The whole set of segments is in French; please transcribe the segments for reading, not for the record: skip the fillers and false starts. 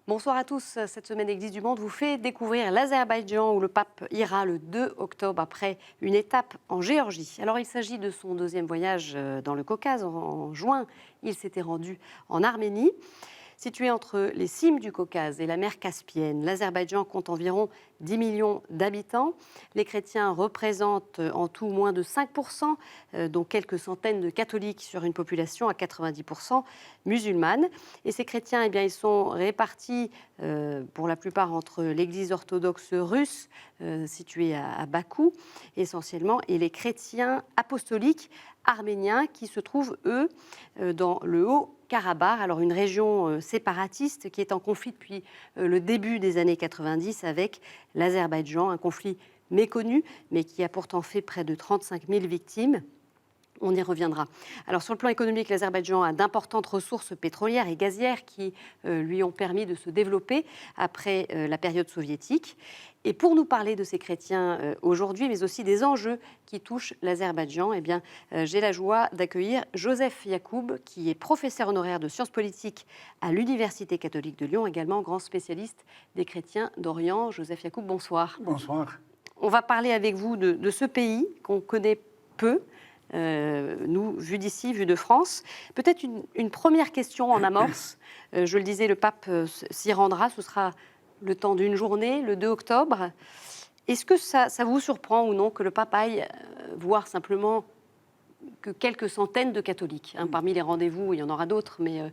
Bonsoir à tous. Cette semaine Église du Monde vous fait découvrir l'Azerbaïdjan où le pape ira le 2 octobre après une étape en Géorgie. Alors il s'agit de son deuxième voyage dans le Caucase. En juin, il s'était rendu en Arménie. Situé entre les cimes du Caucase et la mer Caspienne, l'Azerbaïdjan compte environ 10 millions d'habitants. Les chrétiens représentent en tout moins de 5%, dont quelques centaines de catholiques sur une population à 90% musulmane. Et ces chrétiens, eh bien, ils sont répartis pour la plupart entre l'église orthodoxe russe, située à Bakou essentiellement, et les chrétiens apostoliques arméniens qui se trouvent, eux, dans le Haut-Karabakh, alors une région séparatiste qui est en conflit depuis le début des années 90 avec l'Azerbaïdjan, un conflit méconnu, mais qui a pourtant fait près de 35 000 victimes. On y reviendra. Alors sur le plan économique, l'Azerbaïdjan a d'importantes ressources pétrolières et gazières qui lui ont permis de se développer après la période soviétique. Et pour nous parler de ces chrétiens aujourd'hui, mais aussi des enjeux qui touchent l'Azerbaïdjan, eh bien, j'ai la joie d'accueillir Joseph Yacoub, qui est professeur honoraire de sciences politiques à l'Université catholique de Lyon, également grand spécialiste des chrétiens d'Orient. Joseph Yacoub, bonsoir. Bonsoir. On va parler avec vous de ce pays qu'on connaît peu. Nous, vu d'ici, vu de France. Peut-être une première question en amorce. Je le disais, le pape s'y rendra, ce sera le temps d'une journée, le 2 octobre. Est-ce que ça vous surprend ou non que le pape aille voir simplement que quelques centaines de catholiques, parmi les rendez-vous, il y en aura d'autres, mais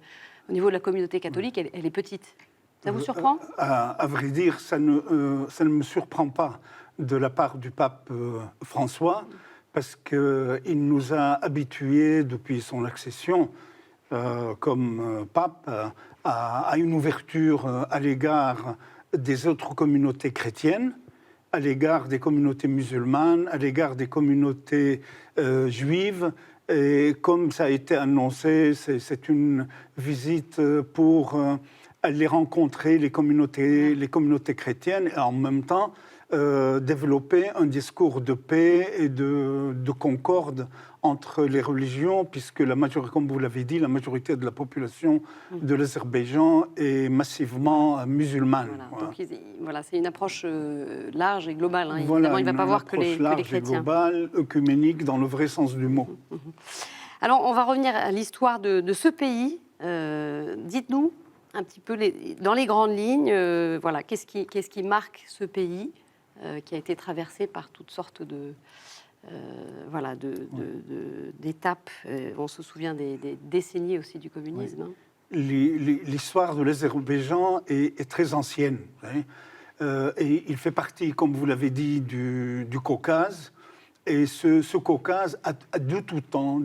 au niveau de la communauté catholique, elle est petite. Ça vous surprend ? À vrai dire, ça ne me surprend pas de la part du pape François, parce qu'il nous a habitués depuis son accession comme pape à une ouverture à l'égard des autres communautés chrétiennes, à l'égard des communautés musulmanes, à l'égard des communautés juives. Et comme ça a été annoncé, c'est une visite pour aller rencontrer les communautés chrétiennes et en même temps développer un discours de paix et de concorde entre les religions, puisque comme vous l'avez dit, la majorité de la population de l'Azerbaïdjan est massivement musulmane. Voilà, c'est une approche large et globale. Voilà, évidemment, il ne va pas voir que les chrétiens. Globale, œcuménique, dans le vrai sens du mot. Alors, on va revenir à l'histoire de ce pays. Dites-nous un petit peu, dans les grandes lignes, voilà, qu'est-ce qui marque ce pays qui a été traversé par toutes sortes d'étapes. On se souvient des décennies aussi du communisme. Oui. L'histoire de l'Azerbaïdjan est très ancienne. Et il fait partie, comme vous l'avez dit, du Caucase. Et ce Caucase, de tout temps,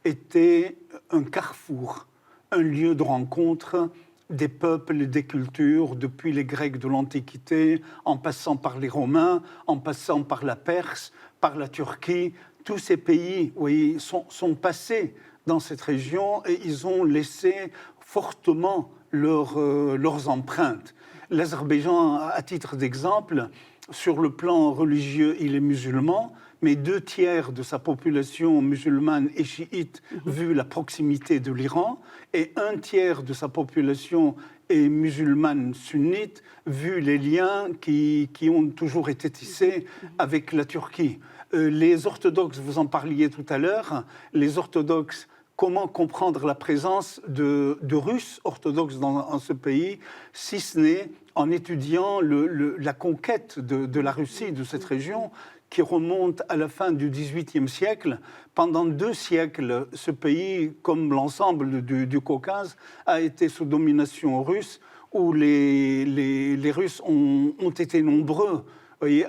était un carrefour, un lieu de rencontre des peuples et des cultures, depuis les Grecs de l'Antiquité, en passant par les Romains, en passant par la Perse, par la Turquie. Tous ces pays sont passés dans cette région et ils ont laissé fortement leurs empreintes. L'Azerbaïdjan, à titre d'exemple, sur le plan religieux, il est musulman, mais 2/3 de sa population musulmane est chiite, vu la proximité de l'Iran, et 1/3 de sa population est musulmane sunnite, vu les liens qui ont toujours été tissés avec la Turquie. Les orthodoxes, vous en parliez tout à l'heure, les orthodoxes, comment comprendre la présence de Russes orthodoxes dans ce pays, si ce n'est en étudiant la conquête de la Russie, de cette région, qui remonte à la fin du XVIIIe siècle. Pendant 2 siècles, ce pays, comme l'ensemble du Caucase, a été sous domination russe, où les Russes ont été nombreux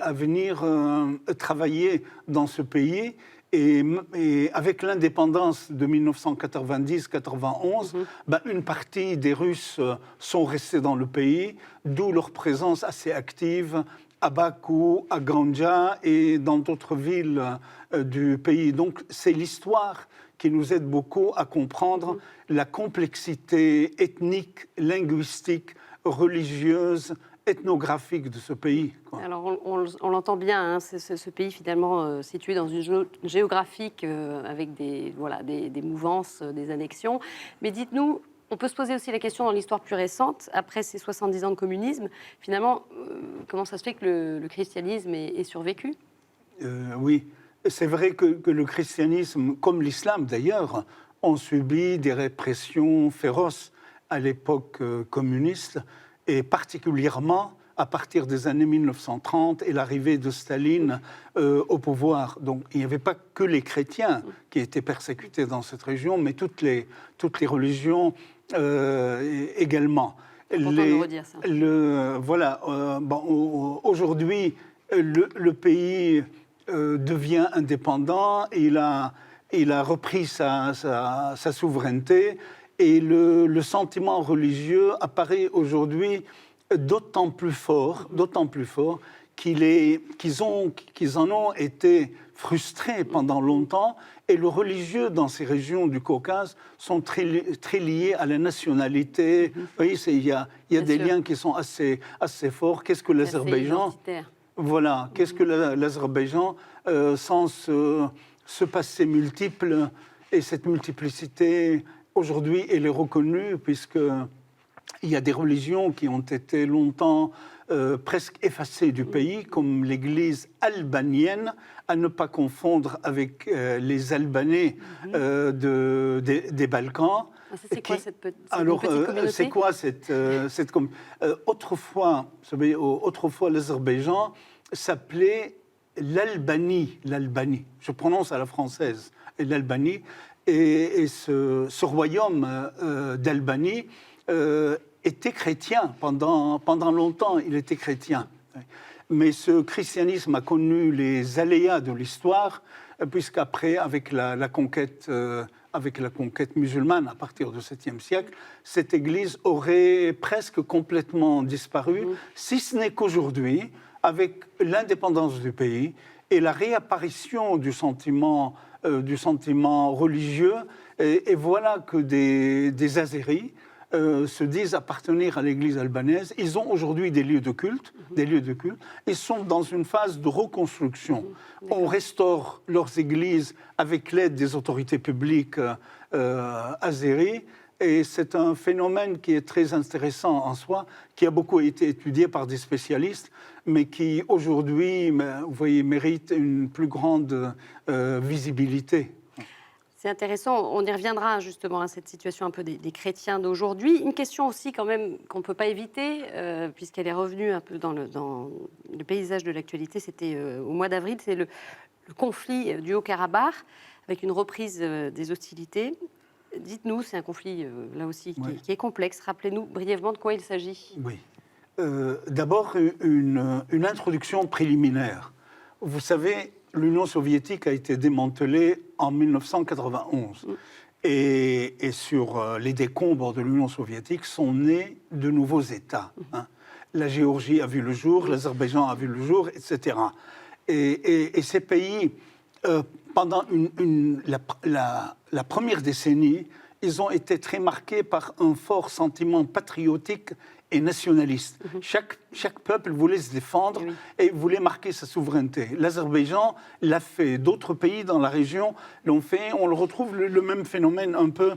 à venir travailler dans ce pays. Et avec l'indépendance de 1990-91, une partie des Russes sont restés dans le pays, d'où leur présence assez active à Bakou, à Ganja et dans d'autres villes du pays. Donc c'est l'histoire qui nous aide beaucoup à comprendre la complexité ethnique, linguistique, religieuse, ethnographique de ce pays, quoi. Alors, on l'entend bien, hein, c'est ce pays finalement situé dans une zone géographique avec des mouvances, des annexions. Mais dites-nous, on peut se poser aussi la question dans l'histoire plus récente, après ces 70 ans de communisme, finalement, comment ça se fait que le christianisme ait survécu ? Oui, c'est vrai que le christianisme, comme l'islam d'ailleurs, ont subi des répressions féroces à l'époque communiste, et particulièrement à partir des années 1930 et l'arrivée de Staline au pouvoir. Donc il n'y avait pas que les chrétiens qui étaient persécutés dans cette région, mais toutes les religions également. Important de le redire, ça. Aujourd'hui, le pays devient indépendant, il a repris sa souveraineté, et le sentiment religieux apparaît aujourd'hui d'autant plus fort qu'ils en ont été frustrés pendant longtemps, et le religieux dans ces régions du Caucase sont très, très liés à la nationalité. Vous voyez, il y a des liens qui sont assez forts. Qu'est-ce que l'Azerbaïdjan ? Voilà, qu'est-ce que l'Azerbaïdjan sans ce passé multiple, et cette multiplicité, aujourd'hui, elle est reconnue, puisqu'il y a des religions qui ont été longtemps presque effacées du pays, comme l'Église albanienne, à ne pas confondre avec les Albanais des Balkans. C'est quoi cette petite communauté ? C'est quoi cette communauté ? Autrefois, vous savez, autrefois, l'Azerbaïdjan s'appelait l'Albanie. Je prononce à la française, l'Albanie. Et ce royaume d'Albanie était chrétien pendant longtemps. Il était chrétien. Mais ce christianisme a connu les aléas de l'histoire, puisqu'après, avec la conquête musulmane à partir du 7e siècle, cette église aurait presque complètement disparu, si ce n'est qu'aujourd'hui, avec l'indépendance du pays et la réapparition du sentiment religieux, et voilà que des Azéris se disent appartenir à l'église albanaise. Ils ont aujourd'hui des lieux de culte. Ils sont dans une phase de reconstruction. On restaure leurs églises avec l'aide des autorités publiques azéries. Et c'est un phénomène qui est très intéressant en soi, qui a beaucoup été étudié par des spécialistes, mais qui aujourd'hui, vous voyez, mérite une plus grande visibilité. C'est intéressant, on y reviendra justement à cette situation un peu des chrétiens d'aujourd'hui. Une question aussi quand même qu'on ne peut pas éviter, puisqu'elle est revenue un peu dans le paysage de l'actualité, c'était au mois d'avril, c'est le conflit du Haut-Karabakh, avec une reprise des hostilités. Dites-nous, c'est un conflit là aussi qui est complexe. Rappelez-nous brièvement de quoi il s'agit. Oui. D'abord, une introduction préliminaire. Vous savez, l'Union soviétique a été démantelée en 1991. Et sur les décombres de l'Union soviétique sont nés de nouveaux États. La Géorgie a vu le jour, l'Azerbaïdjan a vu le jour, etc. Et ces pays, pendant la première décennie, ils ont été très marqués par un fort sentiment patriotique et nationaliste. Chaque peuple voulait se défendre et voulait marquer sa souveraineté. L'Azerbaïdjan l'a fait, d'autres pays dans la région l'ont fait. On le retrouve le même phénomène un peu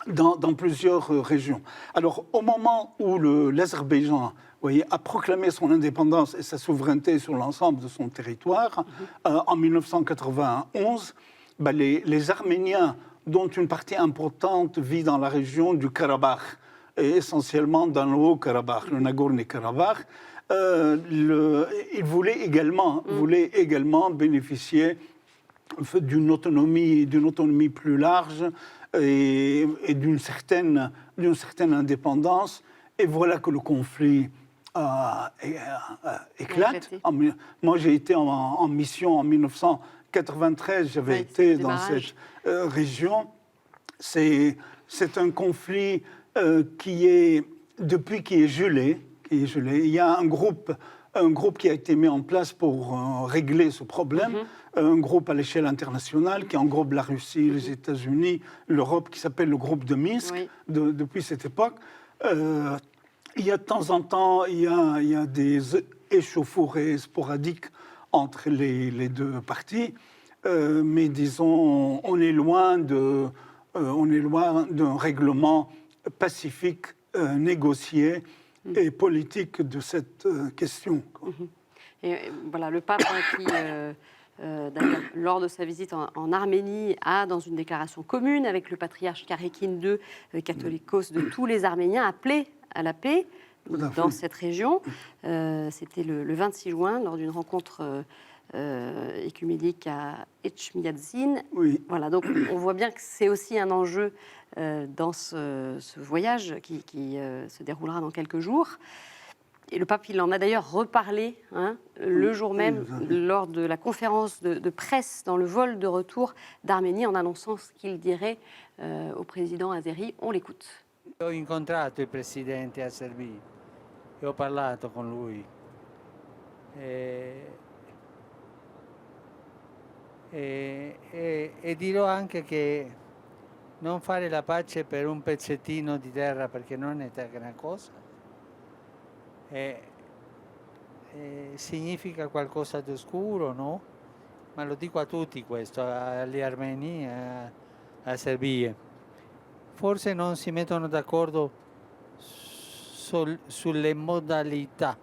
dans plusieurs régions. Alors, au moment où l'Azerbaïdjan a proclamé son indépendance et sa souveraineté sur l'ensemble de son territoire, en 1991, les Arméniens, dont une partie importante vit dans la région du Karabakh, et essentiellement dans le Haut-Karabakh, le Nagorno-Karabakh, ils voulaient également bénéficier d'une autonomie plus large et d'une certaine indépendance. Et voilà que le conflit éclate. Moi, j'ai été en mission en 1993, j'avais été dans cette région. C'est un conflit qui est gelé. Il y a un groupe un groupe qui a été mis en place pour régler ce problème, un groupe à l'échelle internationale qui englobe la Russie, les États-Unis, l'Europe, qui s'appelle le groupe de Minsk, depuis cette époque. Il y a de temps en temps, il y a des échauffourées sporadiques entre les deux parties, mais disons, on est loin d'un règlement pacifique, négocié et politique de cette question. Et voilà, le pape qui, d'ailleurs, lors de sa visite en Arménie, a, dans une déclaration commune avec le patriarche Karékine II, catholicos de tous les Arméniens, appelé à la paix dans cette région. C'était le 26 juin, lors d'une rencontre écuménique à Etchmiadzin. Oui. Voilà, donc on voit bien que c'est aussi un enjeu dans ce voyage qui se déroulera dans quelques jours. Et le pape, il en a d'ailleurs reparlé le jour même lors de la conférence de presse dans le vol de retour d'Arménie, en annonçant ce qu'il dirait au président Azeri. On l'écoute. Ho incontrato il presidente a Serbia e ho parlato con lui. E dirò anche che non fare la pace per un pezzettino di terra, perché non è una cosa, significa qualcosa di oscuro, no? Ma lo dico a tutti questo, agli armeni, a Serbia. Forse non si mettono d'accordo sulle modalità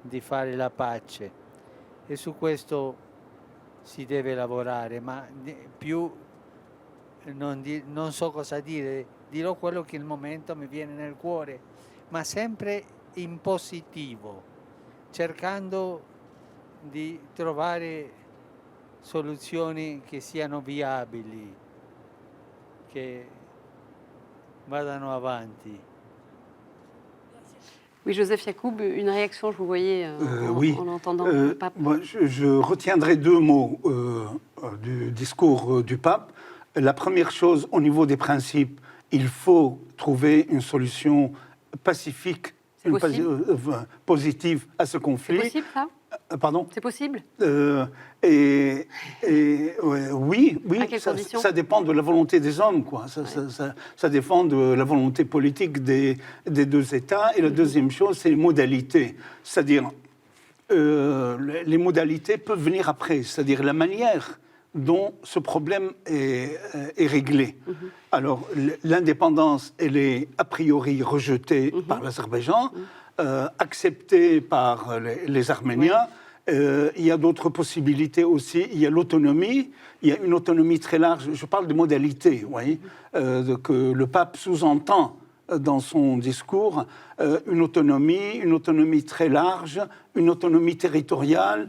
di fare la pace e su questo si deve lavorare, ma più non so cosa dire, dirò quello che al momento mi viene nel cuore, ma sempre in positivo, cercando di trovare soluzioni che siano viabili, che vadano avanti. Oui, Joseph Yacoub, une réaction, je vous voyais en entendant le pape. Moi, je retiendrai deux mots du discours du pape. La première chose, au niveau des principes, il faut trouver une solution pacifique, positive à ce conflit. C'est possible, ça ? Pardon ? C'est possible ? Oui, à quelles conditions ? Ça dépend de la volonté des hommes, quoi. Ça dépend de la volonté politique des deux États. Et la deuxième chose, c'est les modalités. C'est-à-dire, les modalités peuvent venir après. C'est-à-dire la manière dont ce problème est réglé. Alors, l'indépendance, elle est a priori rejetée par l'Azerbaïdjan, acceptée par les Arméniens. Il y a d'autres possibilités aussi. Il y a l'autonomie. Il y a une autonomie très large. Je parle de modalités, vous voyez, que le pape sous-entend dans son discours, une autonomie très large, une autonomie territoriale,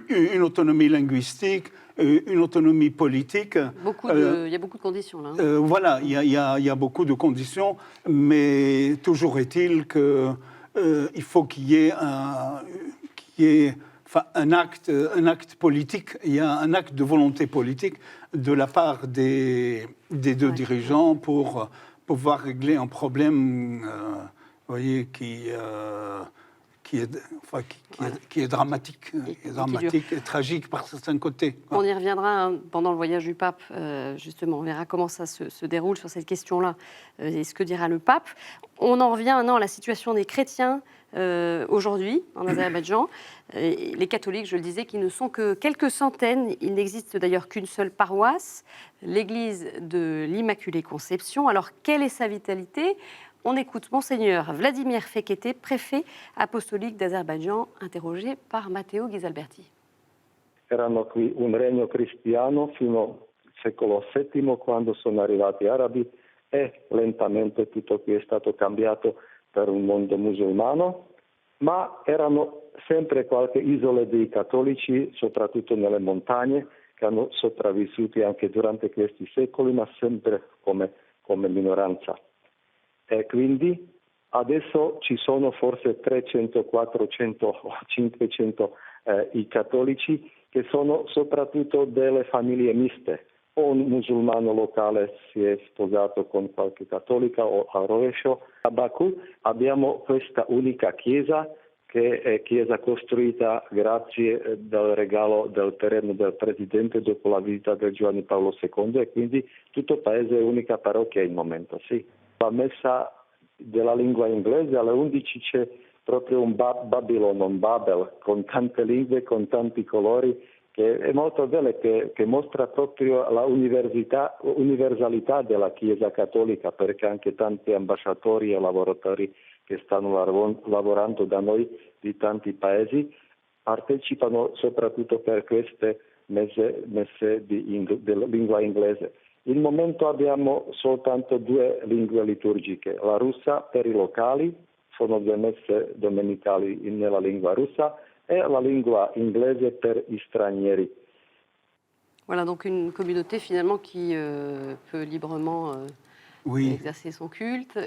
une autonomie linguistique, une autonomie politique. Il y a beaucoup de conditions, là. Voilà, il y a beaucoup de conditions, mais toujours est-il qu'il faut qu'il y ait un acte politique, il y a un acte de volonté politique de la part des deux dirigeants pour pouvoir régler un problème, vous voyez, qui est dramatique, et tragique par certains côtés. On y reviendra pendant le voyage du pape, justement. On verra comment ça se déroule sur cette question-là et ce que dira le pape. On en revient maintenant à la situation des chrétiens aujourd'hui en Azerbaïdjan. Les catholiques, je le disais, qui ne sont que quelques centaines. Il n'existe d'ailleurs qu'une seule paroisse, l'église de l'Immaculée Conception. Alors, quelle est sa vitalité ? On écoute Monseigneur Vladimir Fekete, préfet apostolique d'Azerbaïdjan, interrogé par Matteo Ghisalberti. Erano qui un regno cristiano fino al secolo VII, quando sono arrivati arabi, e lentamente tutto qui è stato cambiato per un mondo musulmano, ma erano sempre qualche isola di cattolici, soprattutto nelle montagne, che hanno sopravvissuti anche durante questi secoli, ma sempre come minoranza. E quindi adesso ci sono forse 300, 400 o 500 i cattolici, che sono soprattutto delle famiglie miste. O un musulmano locale si è sposato con qualche cattolica o a rovescio. A Baku abbiamo questa unica chiesa che è chiesa costruita grazie dal regalo del terreno del Presidente dopo la visita del Giovanni Paolo II e quindi tutto il paese è unica parrocchia in momento, sì. La messa della lingua inglese alle 11 c'è proprio un Babylon, un Babel, con tante lingue, con tanti colori, che è molto bello, che mostra proprio la universalità della Chiesa cattolica, perché anche tanti ambasciatori e lavoratori che stanno lavorando da noi di tanti paesi partecipano soprattutto per queste messe di lingua inglese. In momento abbiamo soltanto 2 lingue liturgiche, la russa per i locali, sono 2 messe domenicali nella lingua russa, et la lingua inglese per i stranieri. Voilà, donc une communauté finalement qui peut librement Oui. exercer son culte.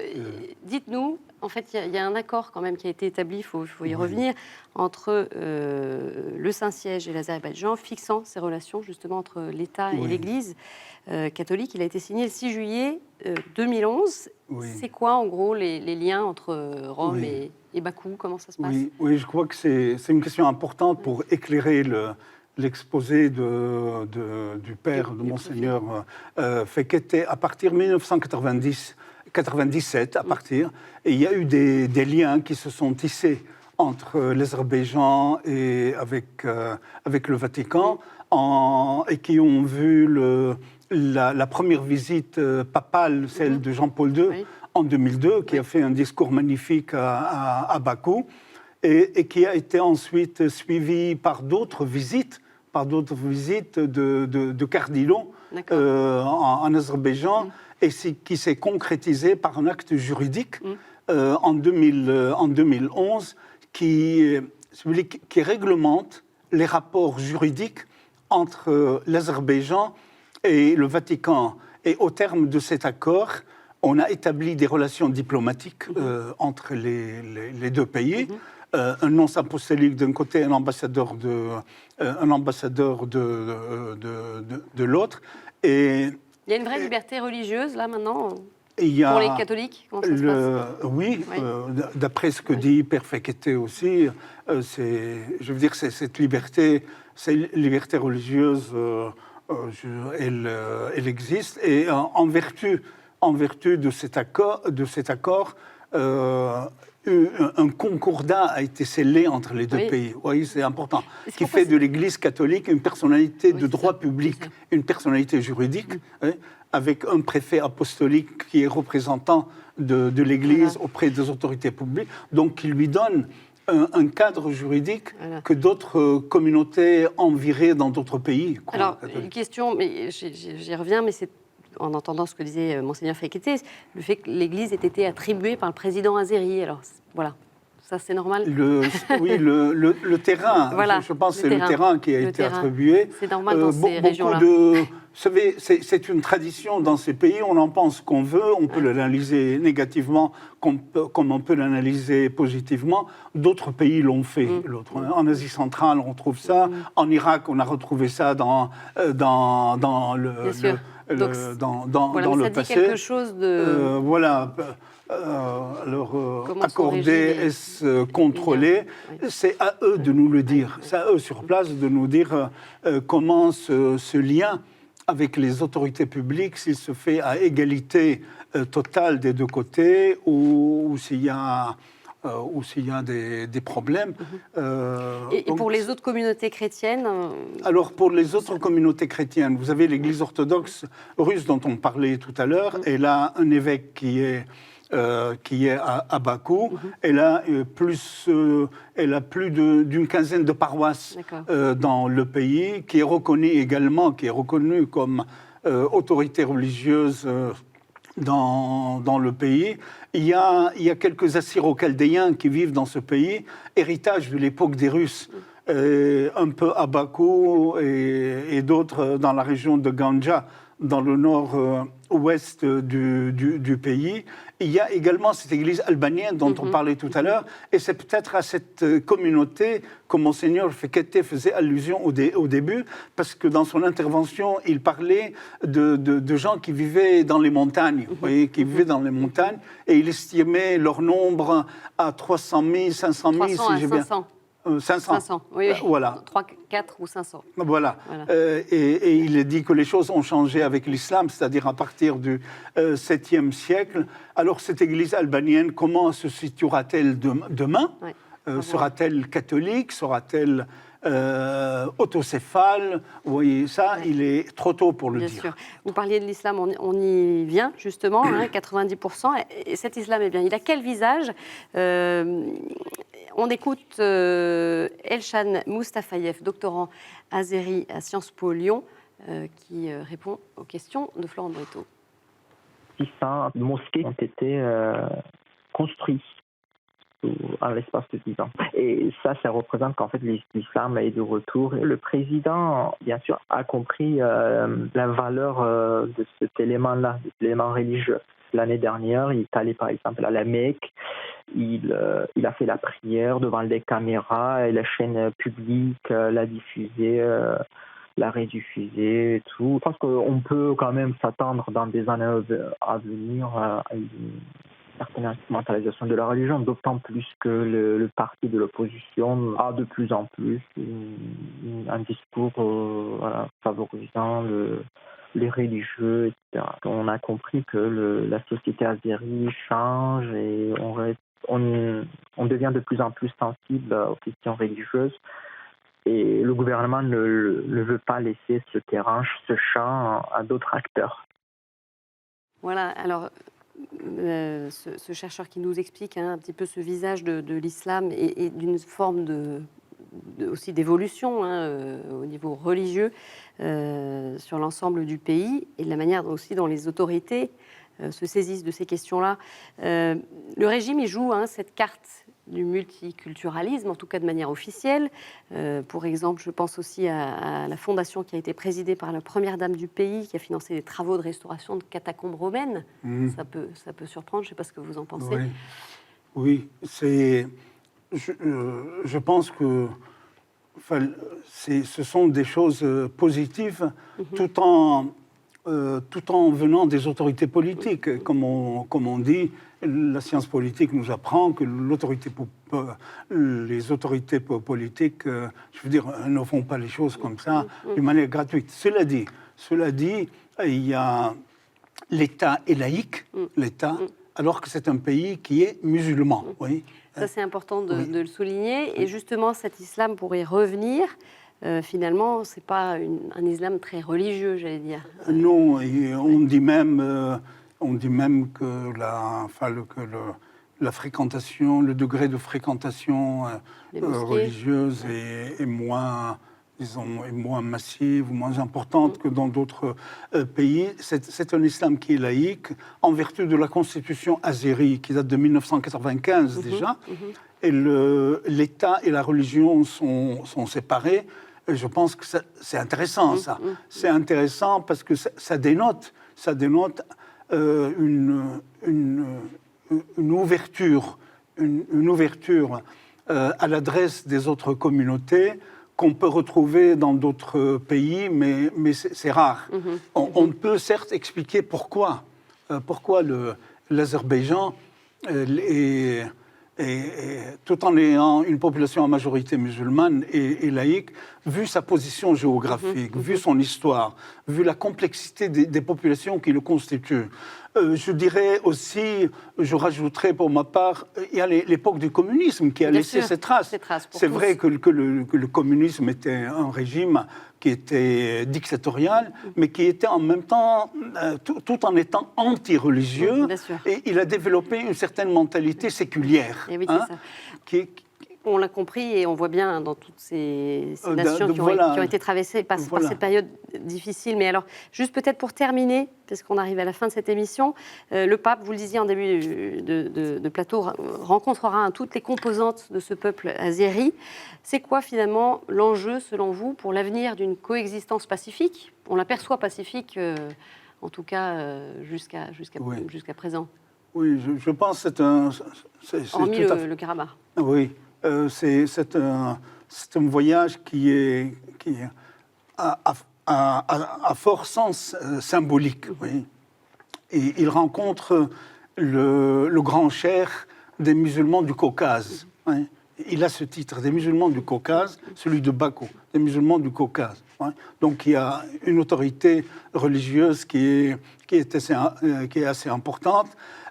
Dites-nous, en fait, il y a un accord quand même qui a été établi, il faut y revenir, entre le Saint-Siège et l'Azerbaïdjan, fixant ces relations justement entre l'État et l'Église catholique. Il a été signé le 6 juillet 2011. Oui. C'est quoi en gros les liens entre Rome et Bakou? Comment ça se passe? Oui, je crois que c'est une question importante pour éclairer l'exposé du père, de Monseigneur Fekete, à partir de 1997, et il y a eu des liens qui se sont tissés entre l'Azerbaïdjan et avec le Vatican, et qui ont vu la première visite papale, celle de Jean-Paul II, en 2002, qui a fait un discours magnifique à Bakou, et qui a été ensuite suivi par d'autres visites de cardinaux en Azerbaïdjan, et qui s'est concrétisé par un acte juridique en 2011 qui réglemente les rapports juridiques entre l'Azerbaïdjan et le Vatican. Et au terme de cet accord, on a établi des relations diplomatiques entre les 2 pays. Un nonce apostolique d'un côté, un ambassadeur de l'autre. Et il y a une vraie liberté religieuse là maintenant pour les catholiques? Comment ça se passe? Oui, d'après ce que dit Père Fekete aussi, je veux dire, cette liberté religieuse, elle existe, et en vertu de cet accord, un concordat a été scellé entre les 2 pays. Oui, c'est important. Qui fait de l'Église catholique une personnalité de droit public, une personnalité juridique, avec un préfet apostolique qui est représentant de l'Église auprès des autorités publiques, donc qui lui donne un cadre juridique que d'autres communautés enviraient dans d'autres pays. Alors, une question, mais j'y reviens, mais c'est en entendant ce que disait Monseigneur Fekete, le fait que l'Église ait été attribuée par le président azéri. Alors, voilà, ça c'est normal. Oui, le terrain, voilà, je pense que c'est le terrain qui a été attribué. C'est normal dans ces régions-là. Vous savez, c'est une tradition dans ces pays, on en pense qu'on veut, on peut l'analyser négativement comme on peut l'analyser positivement. D'autres pays l'ont fait. En Asie centrale, on retrouve ça. En Irak, on a retrouvé ça dans le passé. Quelque chose de... accorder, est-ce contrôler, c'est à eux de nous le dire. C'est à eux sur place de nous dire comment ce lien avec les autorités publiques, s'il se fait à égalité totale des 2 côtés, ou s'il y a des problèmes. Et pour les autres communautés chrétiennes Alors, pour les autres communautés chrétiennes, vous avez l'Église orthodoxe russe dont on parlait tout à l'heure. Elle a un évêque qui est à Bakou. Elle a plus d'une quinzaine de paroisses dans le pays, qui est reconnue comme autorité religieuse dans le pays. Il y a quelques Assyro-Chaldéens qui vivent dans ce pays, héritage de l'époque des Russes, un peu à Bakou et d'autres dans la région de Ganja, dans le nord-ouest du pays. Il y a également cette église albanienne dont on parlait tout à l'heure, et c'est peut-être à cette communauté que Monseigneur Fekete faisait allusion au début, parce que dans son intervention, il parlait de gens qui vivaient dans les montagnes, vous voyez, qui vivaient dans les montagnes, et il estimait leur nombre à 300 000, 500 000, 300 à 500. 500, oui. Voilà. 3, 4 ou 500. Voilà. Et il est dit que les choses ont changé avec l'islam, c'est-à-dire à partir du 7e siècle. Alors, cette église albanienne, comment se situera-t-elle demain? Sera-t-elle catholique? Sera-t-elle autocéphale? Vous voyez, ça, il est trop tôt pour le Bien dire. sûr. Vous parliez de l'islam, on y vient justement, 90%. Et cet islam, eh bien, il a quel visage? On écoute Elshan Mustafayev, doctorant azéri à Sciences Po Lyon, qui répond aux questions de Florent Bréteau. 600 mosquées ont été construites à l'espace de 10 ans. Et ça représente qu'en fait l'islam est de retour. Le président, bien sûr, a compris la valeur de cet élément-là, de cet élément religieux. L'année dernière, il est allé par exemple à la Mecque, il a fait la prière devant les caméras et la chaîne publique l'a diffusée, l'a rediffusée et tout. Je pense qu'on peut quand même s'attendre dans des années à venir à une certaine instrumentalisation de la religion, d'autant plus que le parti de l'opposition a de plus en plus un discours favorisant les religieux, etc. On a compris que la société azérie change et on devient de plus en plus sensible aux questions religieuses. Et le gouvernement ne veut pas laisser ce terrain, ce champ à d'autres acteurs. Voilà, alors ce chercheur qui nous explique un petit peu ce visage de l'islam et d'une forme aussi d'évolution au niveau religieux sur l'ensemble du pays et de la manière aussi dont les autorités se saisissent de ces questions-là. Le régime, il joue cette carte du multiculturalisme, en tout cas de manière officielle. Pour exemple, je pense aussi à la fondation qui a été présidée par la première dame du pays, qui a financé des travaux de restauration de catacombes romaines. Ça peut surprendre, je ne sais pas ce que vous en pensez. Oui, je pense que ce sont des choses positives, tout en venant des autorités politiques. Comme on dit, la science politique nous apprend que les autorités politiques, je veux dire, ne font pas les choses comme ça, d'une manière gratuite. Cela dit, il y a l'État est laïque, l'État, alors que c'est un pays qui est musulman. Oui. Ça, c'est important de le souligner. Et justement, cet islam, pour y revenir, finalement, ce n'est pas un islam très religieux, j'allais dire. Non, et on dit même que la fréquentation, le degré de fréquentation religieuse est moins, disons, est moins massive ou moins importante que dans d'autres pays. C'est un islam qui est laïque, en vertu de la constitution azérie, qui date de 1995 déjà. Et l'État et la religion sont séparés. Et je pense que c'est intéressant, ça. C'est intéressant parce que ça dénote une ouverture à l'adresse des autres communautés qu'on peut retrouver dans d'autres pays, mais c'est rare. On peut certes expliquer pourquoi l'Azerbaïdjan tout en ayant une population à majorité musulmane et laïque, vu sa position géographique, vu son histoire, vu la complexité des populations qui le constituent. Je dirais aussi, je rajouterais pour ma part, il y a l'époque du communisme qui a laissé ses traces. C'est vrai que le communisme était un régime qui était dictatorial, mais qui était en même temps, tout en étant anti-religieux, et il a développé une certaine mentalité séculière, On l'a compris et on voit bien dans toutes ces nations qui voilà. ont été traversées par Voilà. cette période difficile. Mais alors, juste peut-être pour terminer, parce qu'on arrive à la fin de cette émission, le pape, vous le disiez en début de plateau, rencontrera toutes les composantes de ce peuple azéri. C'est quoi finalement l'enjeu, selon vous, pour l'avenir d'une coexistence pacifique? On l'aperçoit pacifique, en tout cas jusqu'à présent. Oui, je pense que c'est Hormis tout à fait... le Karabakh. Oui, c'est un voyage qui a fort sens symbolique. Oui. Et il rencontre le grand cher des musulmans du Caucase. Oui. Il a ce titre, des musulmans du Caucase, celui de Bakou, des musulmans du Caucase. Oui. Donc il y a une autorité religieuse qui est assez importante.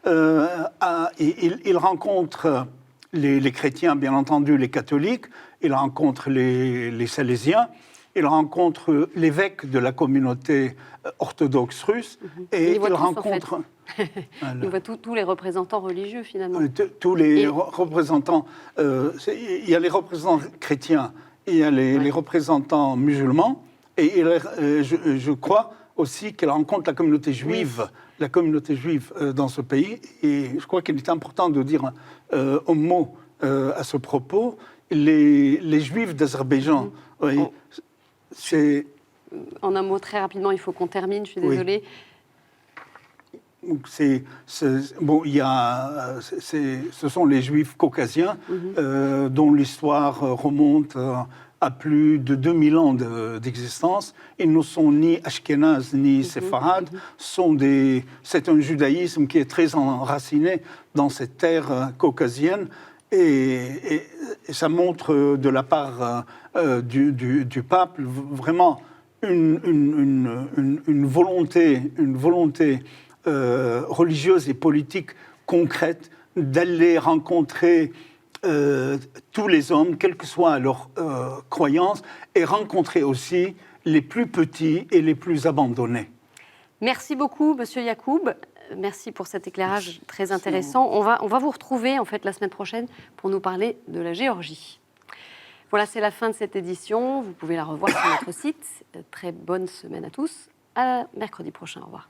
Il rencontre les chrétiens, bien entendu, les catholiques, il rencontre les salésiens, il rencontre l'évêque de la communauté orthodoxe russe, et il rencontre... En fait. Il voit tous les représentants religieux, finalement. Tous les représentants... il y a les représentants chrétiens, il y a les représentants musulmans, et je crois aussi qu'elle rencontre la communauté juive, dans ce pays. Et je crois qu'il est important de dire un mot à ce propos. Les Juifs d'Azerbaïdjan, oui, c'est... En un mot, très rapidement, il faut qu'on termine, je suis désolée. Bon, ce sont les Juifs caucasiens dont l'histoire remonte à plus de 2000 ans d'existence. Ils ne sont ni ashkénazes ni séfarades. C'est un judaïsme qui est très enraciné dans cette terre caucasienne. Et ça montre de la part du pape vraiment une volonté religieuse et politique concrète d'aller rencontrer tous les hommes, quelles que soient leurs croyances, et rencontrer aussi les plus petits et les plus abandonnés. Merci beaucoup, Monsieur Yacoub. Merci pour cet éclairage très intéressant. On va vous retrouver en fait la semaine prochaine pour nous parler de la Géorgie. Voilà, c'est la fin de cette édition. Vous pouvez la revoir sur notre site. Très bonne semaine à tous. À mercredi prochain. Au revoir.